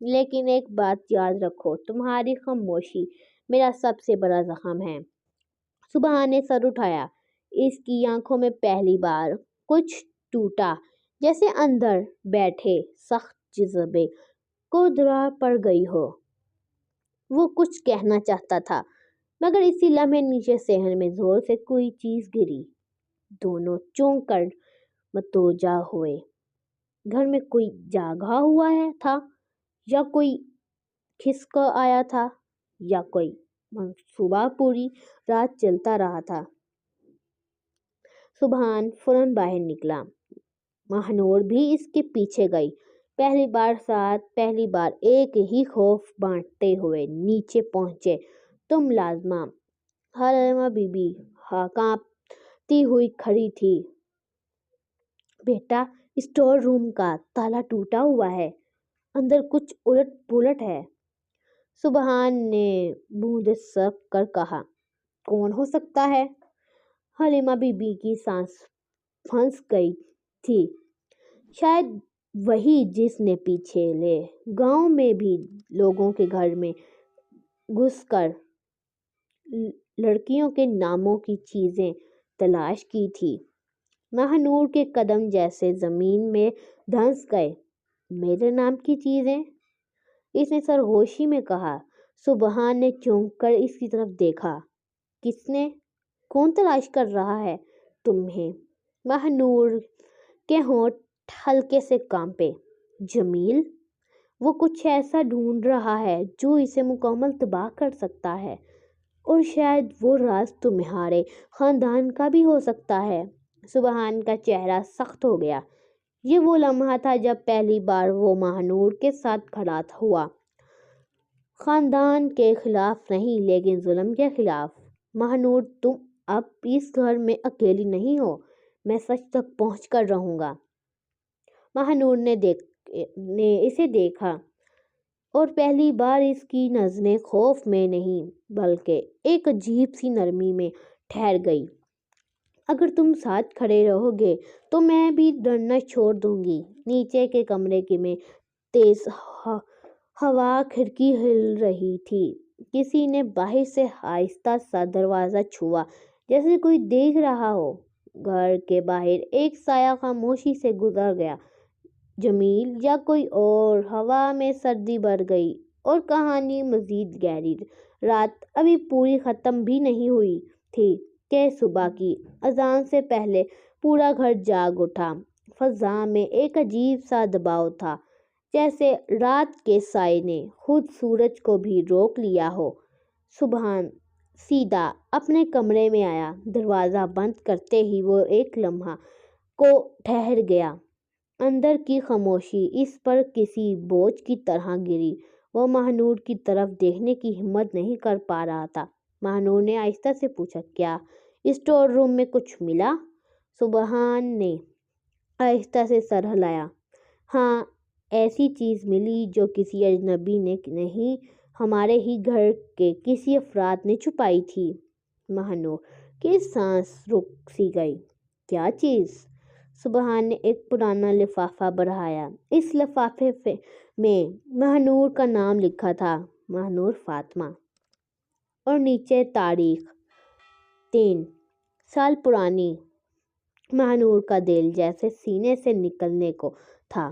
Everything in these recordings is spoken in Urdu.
لیکن ایک بات یاد رکھو، تمہاری خاموشی میرا سب سے بڑا زخم ہے۔ سبحان نے سر اٹھایا۔ اس کی آنکھوں میں پہلی بار کچھ ٹوٹا، جیسے اندر بیٹھے سخت جذبے کو دراڑ پڑ گئی ہو۔ وہ کچھ کہنا چاہتا تھا، مگر اسی لمحے نیچے صحن میں زور سے کوئی چیز گری۔ دونوں چونک کر متوجہ ہوئے۔ گھر میں کوئی جاگا ہوا تھا، یا کوئی کھسک آیا تھا، یا کوئی منصوبہ پوری رات چلتا رہا تھا۔ سبحان فوراً باہر نکلا۔ مہنور بھی اس کے پیچھے گئی۔ پہلی بار ایک ہی خوف بانٹتے ہوئے نیچے پہنچے۔ تم لازمہ۔ حلیمہ بی بی کانپتی ہوئی کھڑی تھی۔ بیٹا، اسٹور روم کا تالا ٹوٹا ہوا ہے، اندر کچھ الٹ پلٹ ہے۔ سبحان نے بونڈیں سرک کر کہا۔ کون ہو سکتا ہے؟ حلیمہ بی بی کی سانس پھنس گئی تھی۔ شاید وہی جس نے پچھلے گاؤں میں بھی لوگوں کے گھر میں گھس کر لڑکیوں کے ناموں کی چیزیں تلاش کی تھی۔ مہنور کے قدم جیسے زمین میں دھنس گئے۔ میرے نام کی چیزیں؟ اس نے سرگوشی میں کہا۔ سبحان نے چونک کر اس کی طرف دیکھا۔ کس نے؟ کون تلاش کر رہا ہے تمہیں؟ مہنور کے ہونٹ ہلکے سے کانپے۔ جمیل، وہ کچھ ایسا ڈھونڈ رہا ہے جو اسے مکمل تباہ کر سکتا ہے، اور شاید وہ راز تمہارے خاندان کا بھی ہو سکتا ہے۔ سبحان کا چہرہ سخت ہو گیا۔ یہ وہ لمحہ تھا جب پہلی بار وہ مہنور کے ساتھ کھڑا ہوا۔ خاندان کے خلاف نہیں، لیکن ظلم کے خلاف۔ مہنور، تم اب اس گھر میں اکیلی نہیں ہو، میں سچ تک پہنچ کر رہوں گا۔ مہنور نے اسے دیکھا، اور پہلی بار اس کی نظریں خوف میں نہیں بلکہ ایک عجیب سی نرمی میں ٹھہر گئی۔ اگر تم ساتھ کھڑے رہو گے تو میں بھی ڈرنا چھوڑ دوں گی۔ نیچے کے کمرے میں تیز ہوا کھڑکی ہل رہی تھی۔ کسی نے باہر سے آہستہ سا دروازہ چھوا، جیسے کوئی دیکھ رہا ہو۔ گھر کے باہر ایک سایہ خاموشی سے گزر گیا۔ جمیل یا کوئی اور؟ ہوا میں سردی بڑھ گئی اور کہانی مزید گہری۔ رات ابھی پوری ختم بھی نہیں ہوئی تھی کہ صبح کی اذان سے پہلے پورا گھر جاگ اٹھا۔ فضا میں ایک عجیب سا دباؤ تھا، جیسے رات کے سائے نے خود سورج کو بھی روک لیا ہو۔ سبحان سیدھا اپنے کمرے میں آیا۔ دروازہ بند کرتے ہی وہ ایک لمحہ کو ٹھہر گیا۔ اندر کی خاموشی اس پر کسی بوجھ کی طرح گری۔ وہ مہنور کی طرف دیکھنے کی ہمت نہیں کر پا رہا تھا۔ مہنور نے آہستہ سے پوچھا، کیا اسٹور روم میں کچھ ملا؟ سبحان نے آہستہ سے سر ہلایا۔ ہاں، ایسی چیز ملی جو کسی اجنبی نے نہیں، ہمارے ہی گھر کے کسی افراد نے چھپائی تھی۔ مہنور کی سانس رک سی گئی۔ کیا چیز؟ سبحان نے ایک پرانا لفافہ بڑھایا۔ اس لفافے میں مہنور کا نام لکھا تھا، مہنور فاطمہ، اور نیچے تاریخ 3 سال پرانی۔ مہنور کا دل جیسے سینے سے نکلنے کو تھا۔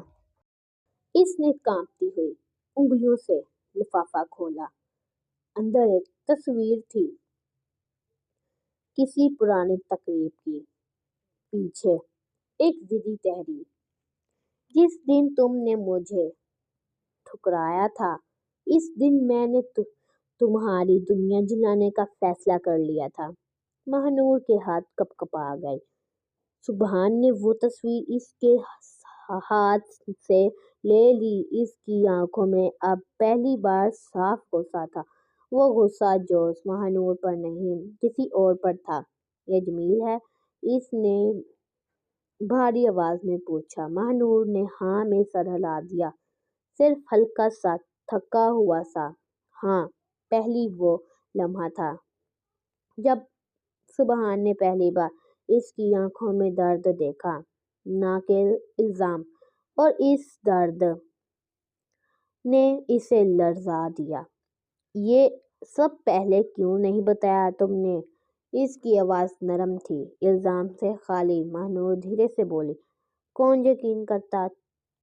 اس نے کانپتی ہوئی انگلیوں سے لفافہ کھولا۔ اندر ایک تصویر تھی، کسی پرانی تقریب کی۔ پیچھے ایک ضدی تحریر۔ جس دن تم نے مجھے ٹھکرایا تھا، اس دن میں نے تمہاری دنیا جلانے کا فیصلہ کر لیا تھا۔ مہنور کے ہاتھ کپ کپا گئے۔ سبحان نے وہ تصویر اس کے ہاتھ سے لے لی۔ اس کی آنکھوں میں اب پہلی بار صاف غصہ تھا۔ وہ غصہ جو مہنور پر نہیں، کسی اور پر تھا۔ یہ جمیل ہے؟ اس نے بھاری آواز میں پوچھا۔ مہنور نے ہاں میں سر ہلا دیا، صرف ہلکا سا، تھکا ہوا سا۔ ہاں، پہلی وہ لمحہ تھا جب سبحان نے پہلی بار اس کی آنکھوں میں درد دیکھا، نہ کہ الزام۔ اور اس درد نے اسے لرزا دیا۔ یہ سب پہلے کیوں نہیں بتایا تم نے؟ اس کی آواز نرم تھی، الزام سے خالی۔ ماہنور دھیرے سے بولی، کون یقین کرتا؟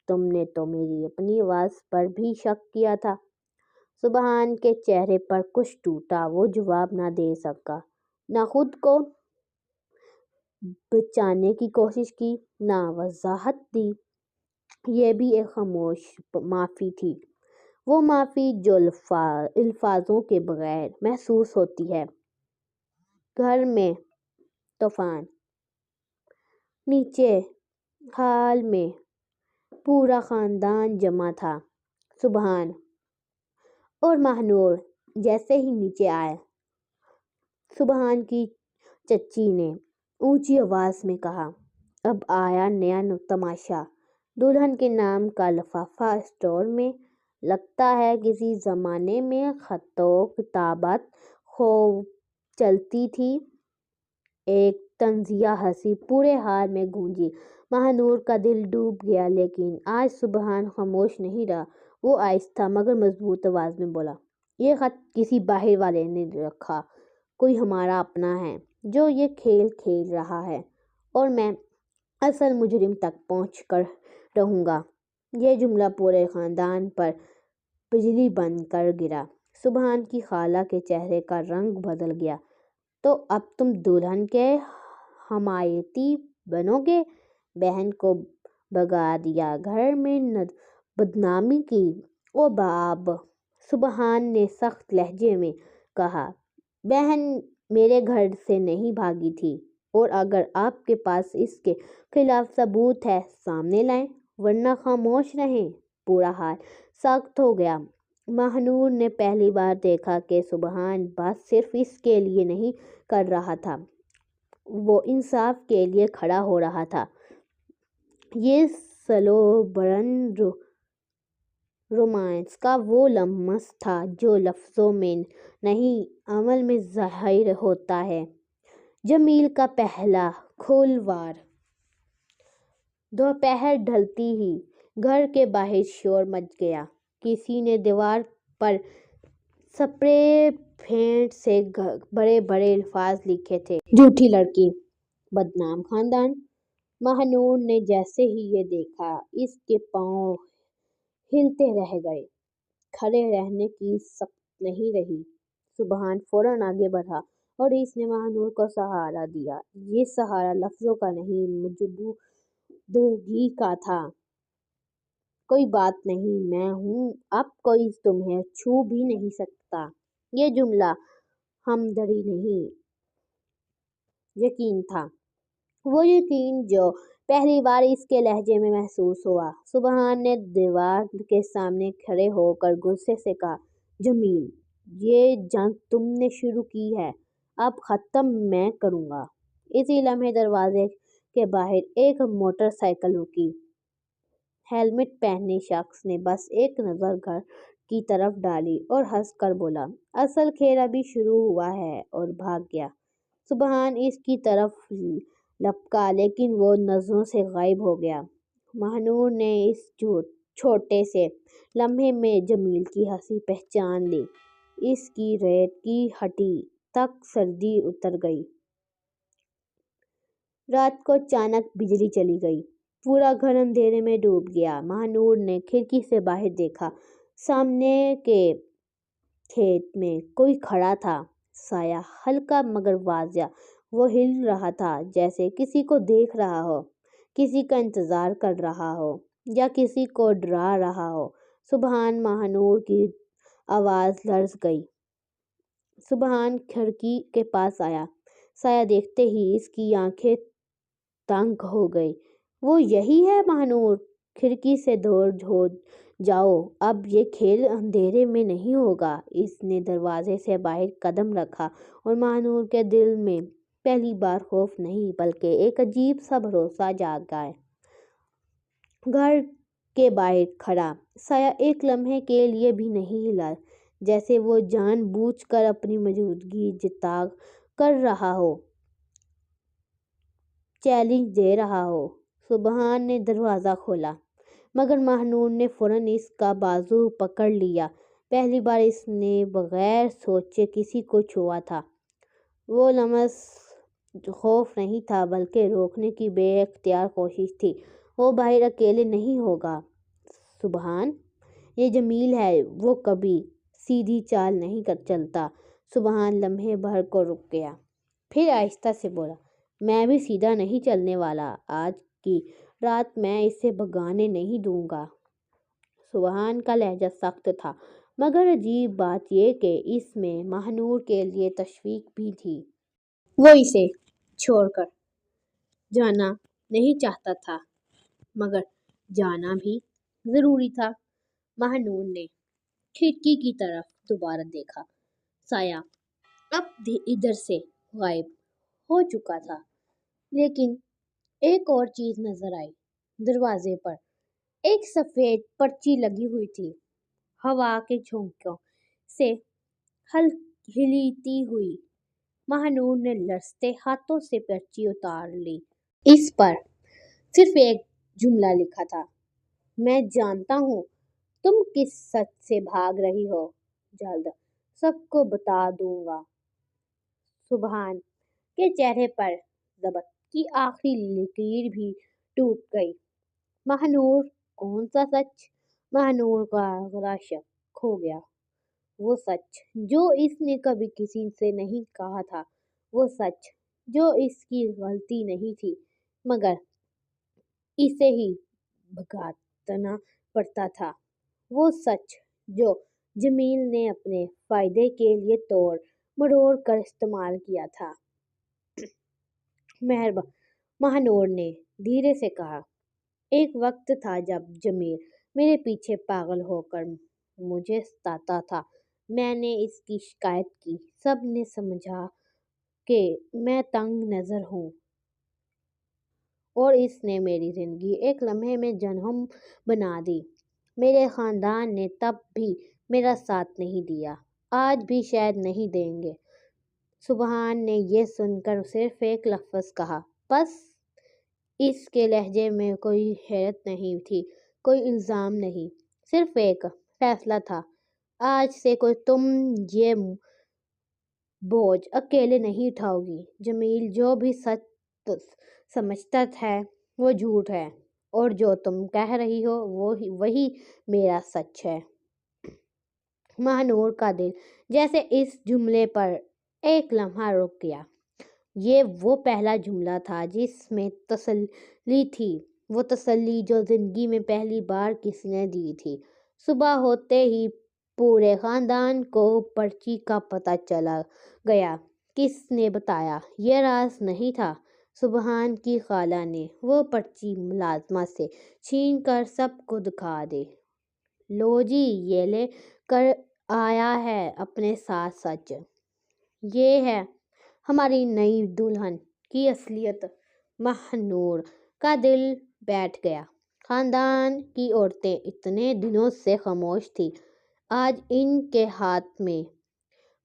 تم نے تو میری اپنی آواز پر بھی شک کیا تھا۔ سبحان کے چہرے پر کچھ ٹوٹا۔ وہ جواب نہ دے سکا، نہ خود کو بچانے کی کوشش کی، نہ وضاحت دی۔ یہ بھی ایک خاموش معافی تھی، وہ معافی جو الفاظوں کے بغیر محسوس ہوتی ہے۔ گھر میں طوفان۔ نیچے ہال میں پورا خاندان جمع تھا۔ سبحان اور ماہنور جیسے ہی نیچے آئے، سبحان کی چچی نے اونچی آواز میں کہا، اب آیا نیا تماشا۔ دلہن کے نام کا لفافہ اسٹور میں۔ لگتا ہے کسی زمانے میں خط و کتابت خوب چلتی تھی۔ ایک طنزیہ ہنسی پورے ہال میں گونجی۔ ماہنور کا دل ڈوب گیا، لیکن آج سبحان خاموش نہیں رہا۔ وہ آہستہ مگر مضبوط آواز میں بولا، یہ خط کسی باہر والے نے رکھا، کوئی ہمارا اپنا ہے جو یہ کھیل کھیل رہا ہے، اور میں اصل مجرم تک پہنچ کر رہوں گا۔ یہ جملہ پورے خاندان پر بجلی بن کر گرا۔ سبحان کی خالہ کے چہرے کا رنگ بدل گیا۔ تو اب تم دلہن کے حمایتی بنو گے؟ بہن کو بھگا دیا، گھر میں بدنامی کی۔ او باب! سبحان نے سخت لہجے میں کہا، بہن میرے گھر سے نہیں بھاگی تھی، اور اگر آپ کے پاس اس کے خلاف ثبوت ہے سامنے لائیں، ورنہ خاموش رہیں۔ پورا حال ساکت ہو گیا۔ ماہنور نے پہلی بار دیکھا کہ سبحان بات صرف اس کے لیے نہیں کر رہا تھا، وہ انصاف کے لیے کھڑا ہو رہا تھا۔ یہ سلو برن رومانس کا وہ لمس تھا جو لفظوں میں نہیں عمل میں ظاہر ہوتا ہے۔ جمیل کا پہلا کھلواڑ۔ دوپہر ڈھلتے ہی گھر کے باہر شور مچ گیا۔ کسی نے دیوار پر سپرے پینٹ سے بڑے بڑے الفاظ لکھے تھے، جھوٹی لڑکی، بدنام خاندان۔ ماہنور نے جیسے ہی یہ دیکھا، اس کے پاؤں ہلتے رہ گئے۔ کھڑے رہنے کی سخت نہیں رہی۔ سبحان فوراً آگے بڑھا اور اس نے ماہنور کو سہارا دیا۔ یہ سہارا لفظوں کا نہیں، موجودگی کا تھا۔ کوئی بات نہیں، میں ہوں، اب کوئی تمہیں چھو بھی نہیں سکتا۔ یہ جملہ ہمدردی نہیں، یقین تھا۔ وہ یقین جو پہلی بار اس کے لہجے میں محسوس ہوا۔ سبحان نے دیوار کے سامنے کھڑے ہو کر غصے سے کہا، جمیل، یہ جنگ تم نے شروع کی ہے، اب ختم میں کروں گا۔ اسی لمحے دروازے کے باہر ایک موٹر سائیکل رکی۔ ہیلمٹ پہنے شخص نے بس ایک نظر گھر کی طرف ڈالی اور ہنس کر بولا، اصل کھیل ابھی شروع ہوا ہے، اور بھاگ گیا۔ سبحان اس کی طرف لپکا، لیکن وہ نظروں سے غائب ہو گیا۔ ماہنور نے اس چھوٹے سے لمحے میں جمیل کی ہنسی پہچان لی۔ اس کی ریڑھ کی ہڈی تک سردی اتر گئی۔ رات کو اچانک بجلی چلی گئی۔ پورا گھر اندھیرے میں ڈوب گیا۔ ماہنور نے کھڑکی سے باہر دیکھا۔ سامنے کے کھیت میں کوئی کھڑا تھا، سایہ ہلکا مگر واضح۔ وہ ہل رہا تھا، جیسے کسی کو دیکھ رہا ہو، کسی کا انتظار کر رہا ہو، یا کسی کو ڈرا رہا ہو۔ سبحان! ماہنور کی آواز لرز گئی۔ سبحان کھڑکی کے پاس آیا۔ سایہ دیکھتے ہی اس کی آنکھیں تنگ ہو گئیں۔ وہ یہی ہے ماہنور! کھڑکی سے دور ہو جاؤ، اب یہ کھیل اندھیرے میں نہیں ہوگا۔ اس نے دروازے سے باہر قدم رکھا اور ماہنور کے دل میں پہلی بار خوف نہیں بلکہ ایک عجیب سا بھروسہ جاگا۔ گھر کے باہر کھڑا سایہ ایک لمحے کے لیے بھی نہیں ہلا، جیسے وہ جان بوجھ کر اپنی موجودگی جتا کر رہا ہو، چیلنج دے رہا ہو۔ سبحان نے دروازہ کھولا۔ مگر مہنور نے فوراً اس کا بازو پکڑ لیا۔ پہلی بار اس نے بغیر سوچے کسی کو چھوا تھا۔ وہ لمس خوف نہیں تھا بلکہ روکنے کی بے اختیار کوشش تھی۔ وہ باہر اکیلے نہیں ہوگا سبحان، یہ جمیل ہے، وہ کبھی سیدھی چال نہیں چلتا۔ سبحان لمحے بھر کو رک گیا، پھر آہستہ سے بولا، میں بھی سیدھا نہیں چلنے والا، آج کی رات میں اسے بھگانے نہیں دوں گا۔ سبحان کا لہجہ سخت تھا، مگر عجیب بات یہ کہ اس میں مہنور کے لیے تشویق بھی تھی۔ وہ اسے چھوڑ کر جانا نہیں چاہتا تھا، مگر جانا بھی ضروری تھا۔ مہنور نے کھڑکی کی طرف دوبارہ دیکھا۔ سایہ اب ادھر سے غائب ہو چکا تھا، لیکن ایک اور چیز نظر آئی۔ دروازے پر ایک سفید پرچی لگی ہوئی تھی، ہوا کے جھونکوں سے ہلتی ہوئی۔ مہنور نے لرزتے ہاتھوں سے پرچی اتار لی۔ اس پر صرف ایک جملہ لکھا تھا، میں جانتا ہوں تم کس سچ سے بھاگ رہی ہو، جلد سب کو بتا دوں گا۔ سبحان کے چہرے پر ضبط کی آخری لکیر بھی ٹوٹ گئی۔ مہنور، کون سا سچ؟ مہنور کا اگلا شک کھو گیا۔ وہ سچ جو اس نے کبھی کسی سے نہیں کہا تھا، وہ سچ جو اس کی غلطی نہیں تھی، مگر اسے ہی بھگتنا پڑتا تھا، وہ سچ جو جمیل نے اپنے فائدے کے لیے توڑ مروڑ کر استعمال کیا تھا۔ مہنور نے دھیرے سے کہا، ایک وقت تھا جب جمیل میرے پیچھے پاگل ہو کر مجھے ستاتا تھا، میں نے اس کی شکایت کی، سب نے سمجھا کہ میں تنگ نظر ہوں، اور اس نے میری زندگی ایک لمحے میں جہنم بنا دی۔ میرے خاندان نے تب بھی میرا ساتھ نہیں دیا، آج بھی شاید نہیں دیں گے۔ سبحان نے یہ سن کر صرف ایک لفظ کہا، بس۔ اس کے لہجے میں کوئی حیرت نہیں تھی، کوئی الزام نہیں، صرف ایک فیصلہ تھا۔ آج سے کوئی تم یہ بوجھ اکیلے نہیں اٹھاؤ گی۔ جمیل جو بھی سچ سمجھتا ہے وہ جھوٹ ہے، اور جو تم کہہ رہی ہو وہی میرا سچ ہے۔ مہنور کا دل جیسے اس جملے پر ایک لمحہ رک گیا۔ یہ وہ پہلا جملہ تھا جس میں تسلی تھی، وہ تسلی جو زندگی میں پہلی بار کسی نے دی تھی۔ صبح ہوتے ہی پورے خاندان کو پرچی کا پتہ چلا گیا۔ کس نے بتایا؟ یہ راز نہیں تھا۔ سبحان کی خالہ نے وہ پرچی ملازمہ سے چھین کر سب کو دکھا دی۔ لو جی، یہ لے کر آیا ہے اپنے ساتھ سچ۔ یہ ہے ہماری نئی دلہن کی اصلیت۔ مہنور کا دل بیٹھ گیا۔ خاندان کی عورتیں اتنے دنوں سے خاموش تھیں، آج ان کے ہاتھ میں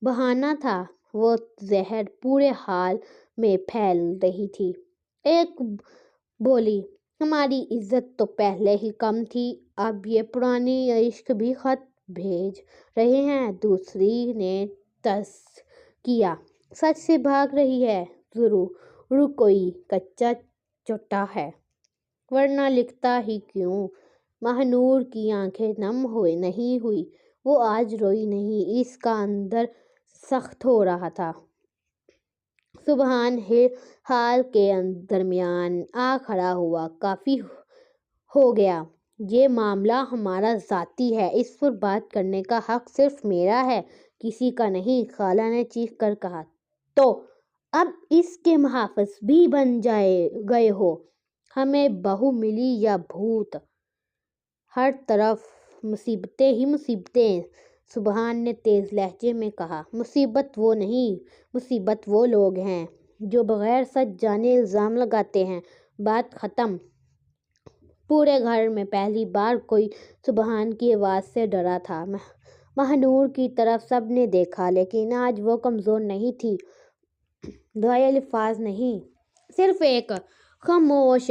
بہانہ تھا۔ وہ زہر پورے حال میں پھیل رہی تھی۔ ایک بولی، ہماری عزت تو پہلے ہی کم تھی، اب یہ پرانی عشق بھی خط بھیج رہے ہیں۔ دوسری نے طرز کیا، سچ سے بھاگ رہی ہے، ضرور کوئی کچا چٹا ہے، ورنہ لکھتا ہی کیوں؟ مہنور کی آنکھیں نم نہیں ہوئی، وہ آج روئی نہیں، اس کا اندر سخت ہو رہا تھا۔ سبحان حال کے درمیان آ کھڑا ہوا، کافی ہو گیا، یہ معاملہ ہمارا ذاتی ہے، اس پر بات کرنے کا حق صرف میرا ہے، کسی کا نہیں۔ خالہ نے چیخ کر کہا، تو اب اس کے محافظ بھی بن گئے ہو؟ ہمیں بہو ملی یا بھوت؟ ہر طرف مصیبتیں ہی مصیبتیں۔ سبحان نے تیز لہجے میں کہا، مصیبت وہ نہیں، مصیبت وہ لوگ ہیں جو بغیر سچ جانے الزام لگاتے ہیں، بات ختم۔ پورے گھر میں پہلی بار کوئی سبحان کی آواز سے ڈرا تھا۔ مہنور کی طرف سب نے دیکھا، لیکن آج وہ کمزور نہیں تھی، گھائل الفاظ نہیں، صرف ایک خاموش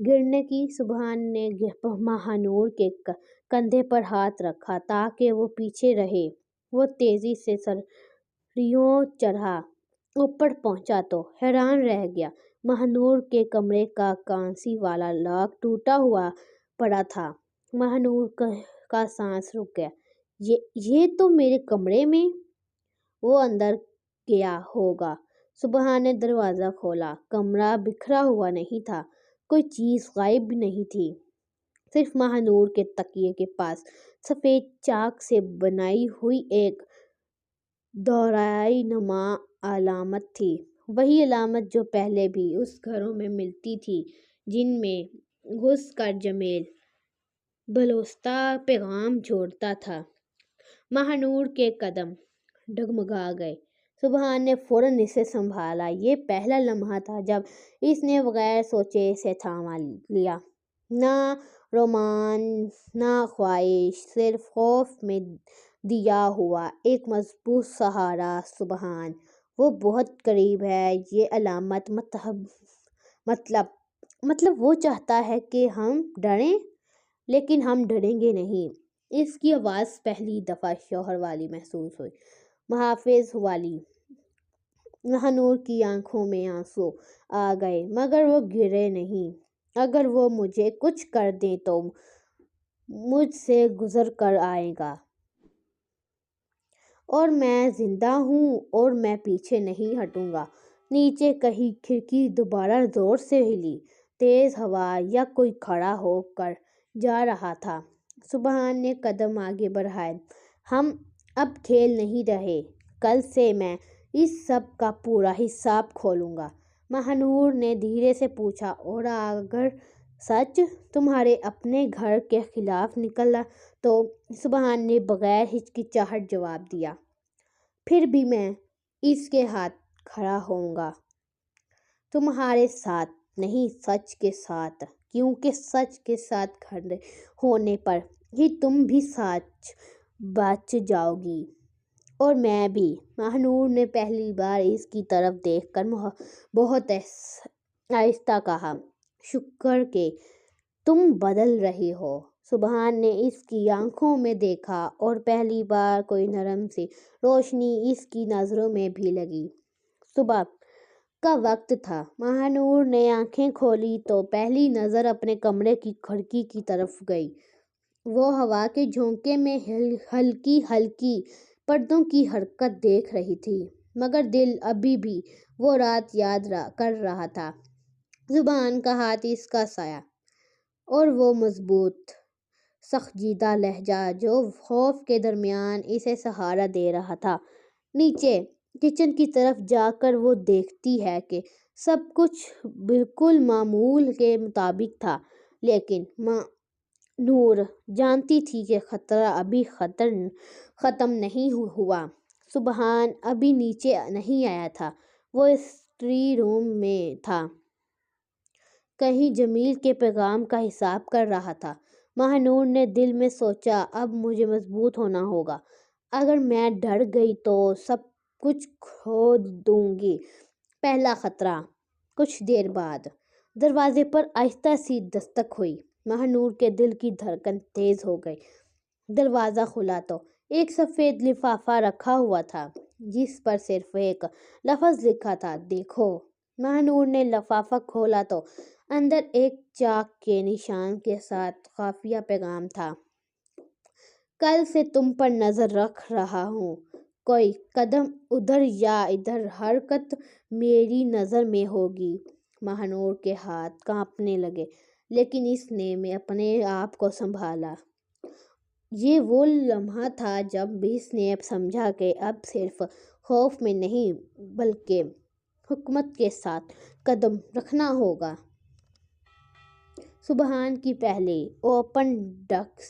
گرنے کی۔ سبحان نے ماہنور کے کندھے پر ہاتھ رکھا تاکہ وہ پیچھے رہے۔ وہ تیزی سے سیڑھیوں چڑھا۔ اوپر پہنچا تو حیران رہ گیا۔ ماہنور کے کمرے کا کانسی والا لاک ٹوٹا ہوا پڑا تھا۔ ماہنور کا سانس رک گیا۔ یہ تو میرے کمرے میں۔ وہ اندر گیا ہوگا۔ سبحان نے دروازہ کھولا۔ کمرہ بکھرا ہوا نہیں تھا، کوئی چیز غائب نہیں تھی، صرف ماہنور کے تکیے کے پاس سفید چاک سے بنائی ہوئی ایک دائرہ نما علامت تھی، وہی علامت جو پہلے بھی اس گھروں میں ملتی تھی جن میں گھس کر جمیل بلوچستہ پیغام چھوڑتا تھا۔ ماہنور کے قدم ڈگمگا گئے۔ سبحان نے فوراً اسے سنبھالا۔ یہ پہلا لمحہ تھا جب اس نے بغیر سوچے اسے تھام لیا۔ نہ رومانس نہ خواہش، صرف خوف میں دیا ہوا ایک مضبوط سہارا۔ سبحان، وہ بہت قریب ہے۔ یہ علامت مطلب وہ چاہتا ہے کہ ہم ڈریں، لیکن ہم ڈریں گے نہیں۔ اس کی آواز پہلی دفعہ شوہر والی محسوس ہوئی، محافظ والی۔ ماہنور کی آنکھوں میں آنسو آ گئے، مگر وہ گرے نہیں۔ اگر وہ مجھے کچھ کر دیں تو مجھ سے گزر کر آئے گا، اور میں زندہ ہوں اور میں پیچھے نہیں ہٹوں گا۔ نیچے کہیں کھڑکی دوبارہ زور سے ہلی، تیز ہوا یا کوئی کھڑا ہو کر جا رہا تھا۔ سبحان نے قدم آگے بڑھائے۔ ہم اب کھیل نہیں رہے، کل سے میں اس سب کا پورا حساب کھولوں گا۔ ماہنور نے دھیرے سے پوچھا، اور اگر سچ تمہارے اپنے گھر کے خلاف نکلا تو؟ سبحان نے بغیر ہچکچاہٹ جواب دیا، پھر بھی میں اس کے ہاتھ کھڑا ہوں گا، تمہارے ساتھ نہیں، سچ کے ساتھ، کیونکہ سچ کے ساتھ کھڑے ہونے پر ہی تم بھی سچ بچ جاؤ گی، اور میں بھی۔ ماہنور نے پہلی بار اس کی طرف دیکھ کر بہت آہستہ کہا، شکر کہ تم بدل رہی ہو۔ سبحان نے اس کی آنکھوں میں دیکھا، اور پہلی بار کوئی نرم سی روشنی اس کی نظروں میں بھی لگی۔ صبح کا وقت تھا۔ ماہنور نے آنکھیں کھولیں تو پہلی نظر اپنے کمرے کی کھڑکی کی طرف گئی۔ وہ ہوا کے جھونکے میں ہلکی ہلکی پردوں کی حرکت دیکھ رہی تھی، مگر دل ابھی بھی وہ رات یاد کر رہا تھا۔ سبحان کا ہاتھ، اس کا سایہ، اور وہ مضبوط سنجیدہ لہجہ جو خوف کے درمیان اسے سہارا دے رہا تھا۔ نیچے کچن کی طرف جا کر وہ دیکھتی ہے کہ سب کچھ بالکل معمول کے مطابق تھا، لیکن ماہنور جانتی تھی کہ خطرہ ابھی ختم نہیں ہوا۔ سبحان ابھی نیچے نہیں آیا تھا، وہ اسٹڈی روم میں تھا، کہیں جمیل کے پیغام کا حساب کر رہا تھا۔ ماہنور نے دل میں سوچا، اب مجھے مضبوط ہونا ہوگا، اگر میں ڈر گئی تو سب کچھ کھو دوں گی۔ پہلا خطرہ۔ کچھ دیر بعد دروازے پر آہستہ سی دستک ہوئی۔ ماہنور کے دل کی دھڑکن تیز ہو گئی۔ دروازہ کھلا تو ایک سفید لفافہ رکھا ہوا تھا، جس پر صرف ایک لفظ لکھا تھا، دیکھو۔ ماہنور نے لفافہ کھولا تو اندر ایک چاک کے نشان کے ساتھ خفیہ پیغام تھا، کل سے تم پر نظر رکھ رہا ہوں، کوئی قدم ادھر یا ادھر حرکت میری نظر میں ہوگی۔ ماہنور کے ہاتھ کانپنے لگے، لیکن اس نے اپنے آپ کو سنبھالا۔ یہ وہ لمحہ تھا جب اس نے سمجھا کہ اب صرف خوف میں نہیں بلکہ حکمت کے ساتھ قدم رکھنا ہوگا۔ سبحان کی پہلی اوپن ڈسک۔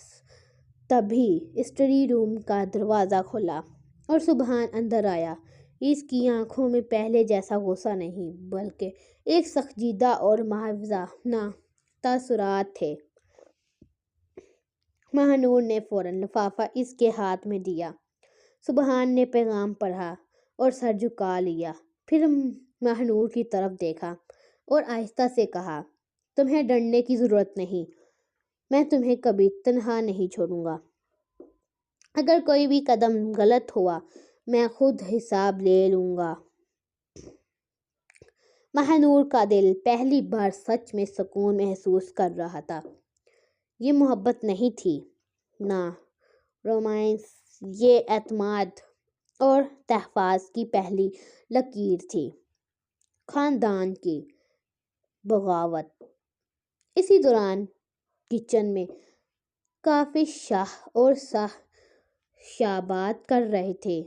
تبھی اسٹڈی روم کا دروازہ کھلا اور سبحان اندر آیا۔ اس کی آنکھوں میں پہلے جیسا غصہ نہیں، بلکہ ایک سنجیدہ اور محافظانہ تاثرات تھے۔ ماہنور نے فوراً لفافہ اس کے ہاتھ میں دیا۔ سبحان نے پیغام پڑھا اور سر جھکا لیا، پھر ماہنور کی طرف دیکھا اور آہستہ سے کہا، تمہیں ڈرنے کی ضرورت نہیں، میں تمہیں کبھی تنہا نہیں چھوڑوں گا۔ اگر کوئی بھی قدم غلط ہوا میں خود حساب لے لوں گا۔ ماہنور کا دل پہلی بار سچ میں سکون محسوس کر رہا تھا۔ یہ محبت نہیں تھی، نہ رومانس، یہ اعتماد اور تحفظ کی پہلی لکیر تھی۔ خاندان کی بغاوت۔ اسی دوران کچن میں کافی شاہ اور شابات کر رہے تھے۔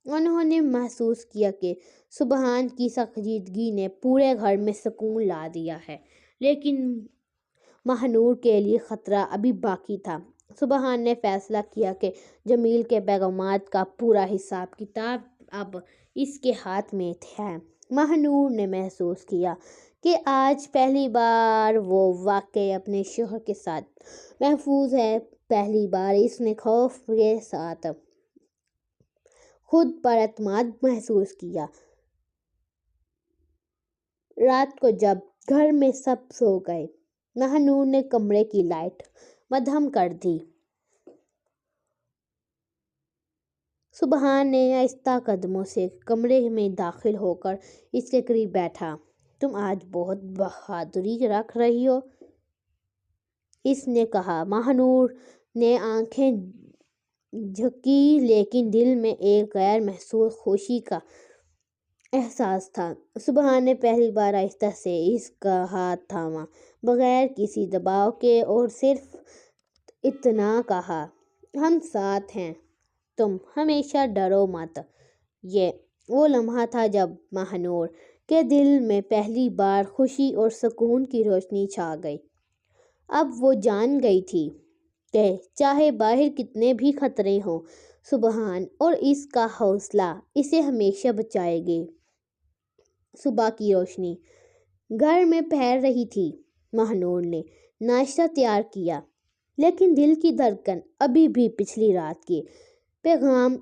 انہوں نے محسوس کیا کہ سبحان کی سنجیدگی نے پورے گھر میں سکون لا دیا ہے، لیکن ماہنور کے لیے خطرہ ابھی باقی تھا۔ سبحان نے فیصلہ کیا کہ جمیل کے پیغامات کا پورا حساب کتاب اب اس کے ہاتھ میں ہے۔ ماہنور نے محسوس کیا کہ آج پہلی بار وہ واقعی اپنے شوہر کے ساتھ محفوظ ہے۔ پہلی بار اس نے خوف کے ساتھ خود پر اعتماد محسوس کیا۔ رات کو جب گھر میں سب سو گئے، ماہنور نے کمرے کی لائٹ مدھم کر دی۔ سبحان نے آہستہ قدموں سے کمرے میں داخل ہو کر اس کے قریب بیٹھا۔ تم آج بہت بہادری رکھ رہی ہو، اس نے کہا۔ ماہنور نے آنکھیں جھکی، لیکن دل میں ایک غیر محسوس خوشی کا احساس تھا۔ سبحان نے پہلی بار آہستہ سے اس کا ہاتھ تھاما، بغیر کسی دباؤ کے، اور صرف اتنا کہا، ہم ساتھ ہیں، تم ہمیشہ ڈرو مت۔ یہ وہ لمحہ تھا جب ماہنور کے دل میں پہلی بار خوشی اور سکون کی روشنی چھا گئی۔ اب وہ جان گئی تھی کہ چاہے باہر کتنے بھی خطرے ہوں، سبحان اور اس کا حوصلہ اسے ہمیشہ بچائیں گے۔ صبح کی روشنی گھر میں پھیل رہی تھی۔ ماہنور نے ناشتہ تیار کیا، لیکن دل کی دھڑکن ابھی بھی پچھلی رات کے پیغام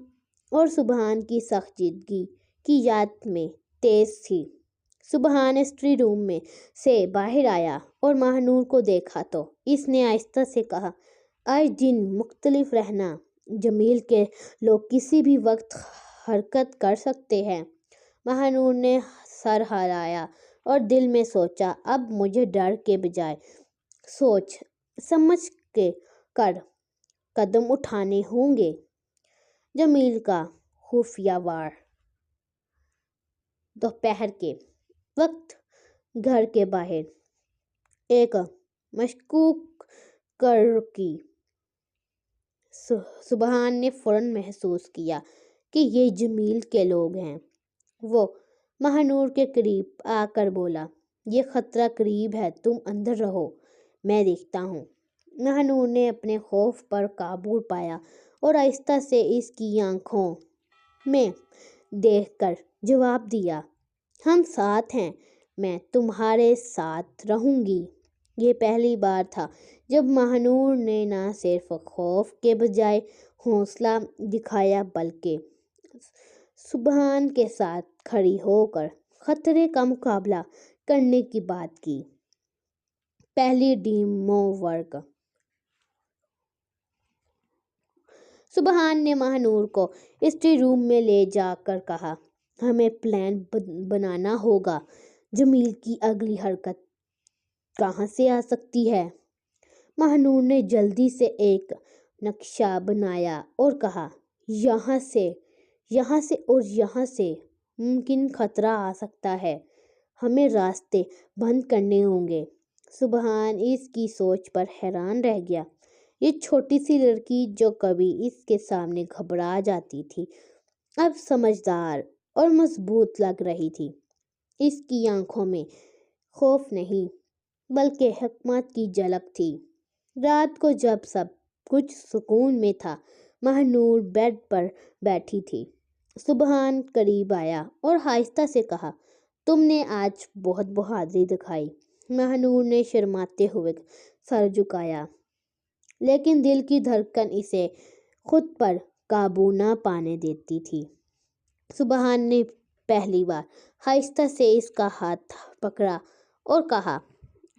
اور سبحان کی سنجیدگی کی یاد میں تیز تھی۔ سبحان اسٹڈی روم میں سے باہر آیا اور ماہنور کو دیکھا تو اس نے آہستہ سے کہا، آج دن مختلف رہنا، جمیل کے لوگ کسی بھی وقت حرکت کر سکتے ہیں۔ ماہنور نے سر ہلایا اور دل میں سوچا، اب مجھے ڈر کے بجائے سوچ سمجھ کر قدم اٹھانے ہوں گے۔ جمیل کا خفیہ وار۔ دوپہر کے وقت گھر کے باہر ایک مشکوک کڑکی۔ سبحان نے فوراً محسوس کیا کہ یہ جمیل کے لوگ ہیں۔ وہ ماہنور کے قریب آ کر بولا، یہ خطرہ قریب ہے، تم اندر رہو، میں دیکھتا ہوں۔ ماہنور نے اپنے خوف پر قابو پایا اور آہستہ سے اس کی آنکھوں میں دیکھ کر جواب دیا، ہم ساتھ ہیں، میں تمہارے ساتھ رہوں گی۔ یہ پہلی بار تھا جب ماہنور نے نہ صرف خوف کے بجائے حوصلہ دکھایا، بلکہ سبحان کے ساتھ کھڑی ہو کر خطرے کا مقابلہ کرنے کی بات کی۔ پہلی ڈیمو ورک۔ سبحان نے ماہنور کو اسٹڈی روم میں لے جا کر کہا، ہمیں پلان بنانا ہوگا، جمیل کی اگلی حرکت کہاں سے آ سکتی ہے۔ ماہنور نے جلدی سے ایک نقشہ بنایا اور کہا، یہاں سے اور یہاں سے ممکن خطرہ آ سکتا ہے، ہمیں راستے بند کرنے ہوں گے۔ سبحان اس کی سوچ پر حیران رہ گیا۔ یہ چھوٹی سی لڑکی جو کبھی اس کے سامنے گھبرا جاتی تھی، اب سمجھدار اور مضبوط لگ رہی تھی۔ اس کی آنکھوں میں خوف نہیں بلکہ حکمت کی جھلک تھی۔ رات کو جب سب کچھ سکون میں تھا، ماہنور بیڈ پر بیٹھی تھی۔ سبحان قریب آیا اور آہستہ سے کہا، تم نے آج بہت بہادری دکھائی۔ ماہنور نے شرماتے ہوئے سر جھکایا، لیکن دل کی دھڑکن اسے خود پر قابو نہ پانے دیتی تھی۔ سبحان نے پہلی بار آہستہ سے اس کا ہاتھ پکڑا اور کہا،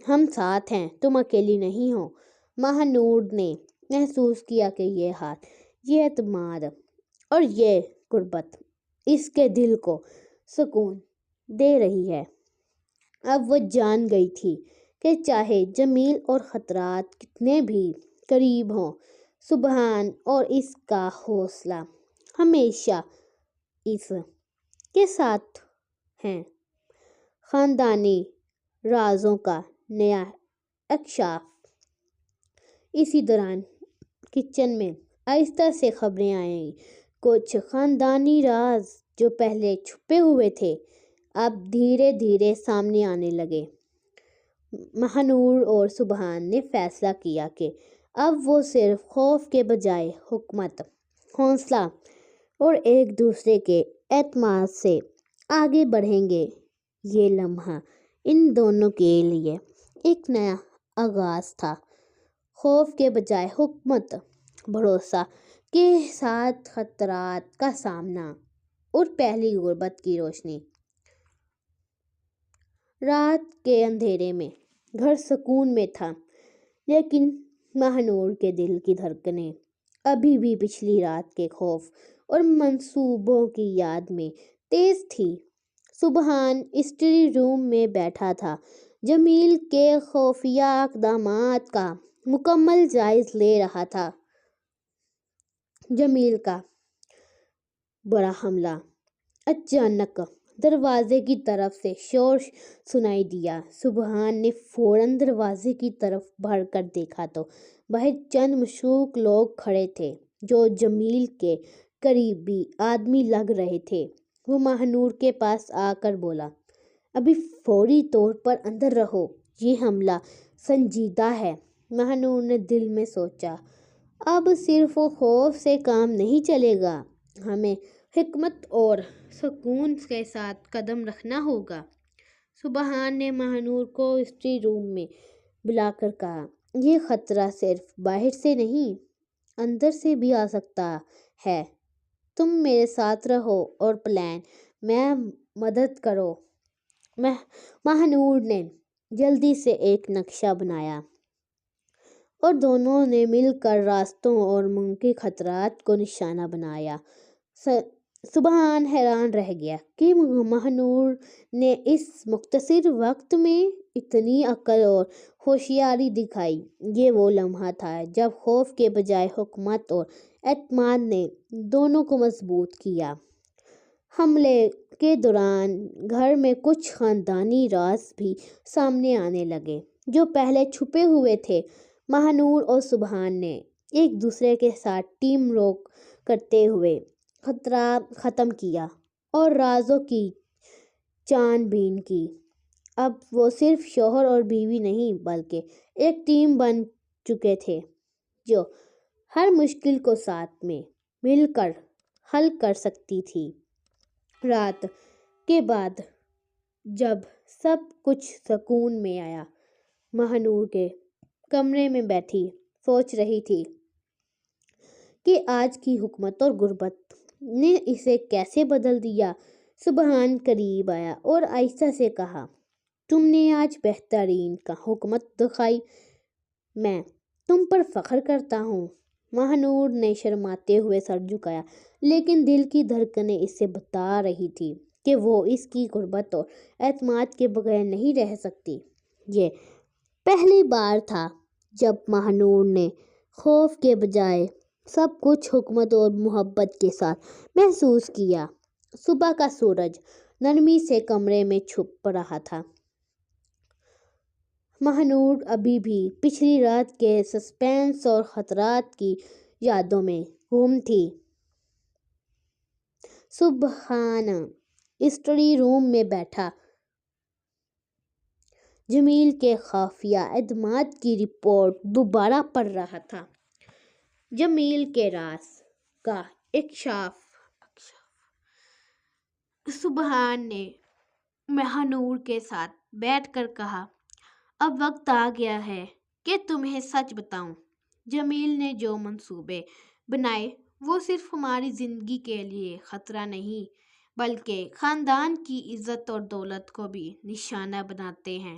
ہم ساتھ ہیں، تم اکیلی نہیں ہو۔ ماہنور نے محسوس کیا کہ یہ ہاتھ، یہ اعتماد اور یہ قربت اس کے دل کو سکون دے رہی ہے۔ اب وہ جان گئی تھی کہ چاہے جمیل اور خطرات کتنے بھی قریب ہوں، سبحان اور اس کا حوصلہ ہمیشہ اس کے ساتھ ہیں۔ خاندانی رازوں کا نیا انکشاف۔ اسی دوران کچن میں آہستہ سے خبریں آئیں۔ کچھ خاندانی راز جو پہلے چھپے ہوئے تھے اب دھیرے دھیرے سامنے آنے لگے۔ ماہنور اور سبحان نے فیصلہ کیا کہ اب وہ صرف خوف کے بجائے حکمت، حوصلہ اور ایک دوسرے کے اعتماد سے آگے بڑھیں گے۔ یہ لمحہ ان دونوں کے لیے ایک نیا آغاز تھا، خوف کے بجائے حکمت، بھروسہ کے ساتھ خطرات کا سامنا اور پہلی غربت کی روشنی۔ رات کے اندھیرے میں گھر سکون میں تھا، لیکن ماہنور کے دل کی دھڑکنیں ابھی بھی پچھلی رات کے خوف اور منصوبوں کی یاد میں تیز تھی۔ سبحان اسٹڈی روم میں بیٹھا تھا، جمیل کے خفیہ اقدامات کا مکمل جائزہ لے رہا تھا۔ جمیل کا بڑا حملہ۔ اچانک دروازے کی طرف سے شور سنائی دیا۔ سبحان نے فوراً دروازے کی طرف بڑھ کر دیکھا تو باہر چند مشکوک لوگ کھڑے تھے جو جمیل کے قریبی آدمی لگ رہے تھے۔ وہ ماہنور کے پاس آ کر بولا، ابھی فوری طور پر اندر رہو، یہ حملہ سنجیدہ ہے۔ ماہنور نے دل میں سوچا، اب صرف خوف سے کام نہیں چلے گا، ہمیں حکمت اور سکون کے ساتھ قدم رکھنا ہوگا۔ سبحان نے ماہنور کو اسٹڈی روم میں بلا کر کہا، یہ خطرہ صرف باہر سے نہیں، اندر سے بھی آ سکتا ہے۔ تم میرے ساتھ رہو اور پلان میں مدد کرو۔ ماہنور نے جلدی سے ایک نقشہ بنایا اور دونوں نے مل کر راستوں اور ممکنہ خطرات کو نشانہ بنایا۔ سبحان حیران رہ گیا کہ ماہنور نے اس مختصر وقت میں اتنی عقل اور ہوشیاری دکھائی۔ یہ وہ لمحہ تھا جب خوف کے بجائے حکمت اور اعتماد نے دونوں کو مضبوط کیا۔ حملے کے دوران گھر میں کچھ خاندانی راز بھی سامنے آنے لگے جو پہلے چھپے ہوئے تھے۔ ماہنور اور سبحان نے ایک دوسرے کے ساتھ ٹیم ورک کرتے ہوئے خطرہ ختم کیا اور رازوں کی چھان بین کی۔ اب وہ صرف شوہر اور بیوی نہیں بلکہ ایک ٹیم بن چکے تھے جو ہر مشکل کو ساتھ میں مل کر حل کر سکتی تھی۔ رات کے بعد جب سب کچھ سکون میں آیا، ماہنور کے کمرے میں بیٹھی سوچ رہی تھی کہ آج کی حکمت اور غربت نے اسے کیسے بدل دیا۔ سبحان قریب آیا اور آہستہ سے کہا، تم نے آج بہترین حکمت دکھائی، میں تم پر فخر کرتا ہوں۔ ماہنور نے شرماتے ہوئے سر جھکایا، لیکن دل کی دھڑکنیں اسے بتا رہی تھی کہ وہ اس کی قربت اور اعتماد کے بغیر نہیں رہ سکتی۔ یہ پہلی بار تھا جب ماہنور نے خوف کے بجائے سب کچھ حکمت اور محبت کے ساتھ محسوس کیا۔ صبح کا سورج نرمی سے کمرے میں چھپ رہا تھا۔ ماہنور ابھی بھی پچھلی رات کے سسپینس اور خطرات کی یادوں میں گم تھی۔ سبحان اسٹڈی روم میں بیٹھا جمیل کے خفیہ اقدامات کی رپورٹ دوبارہ پڑھ رہا تھا۔ جمیل کے راز کا انکشاف۔ سبحان نے ماہنور کے ساتھ بیٹھ کر کہا، اب وقت آ گیا ہے کہ تمہیں سچ بتاؤں۔ جمیل نے جو منصوبے بنائے وہ صرف ہماری زندگی کے لیے خطرہ نہیں بلکہ خاندان کی عزت اور دولت کو بھی نشانہ بناتے ہیں۔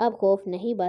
اب خوف نہیں بس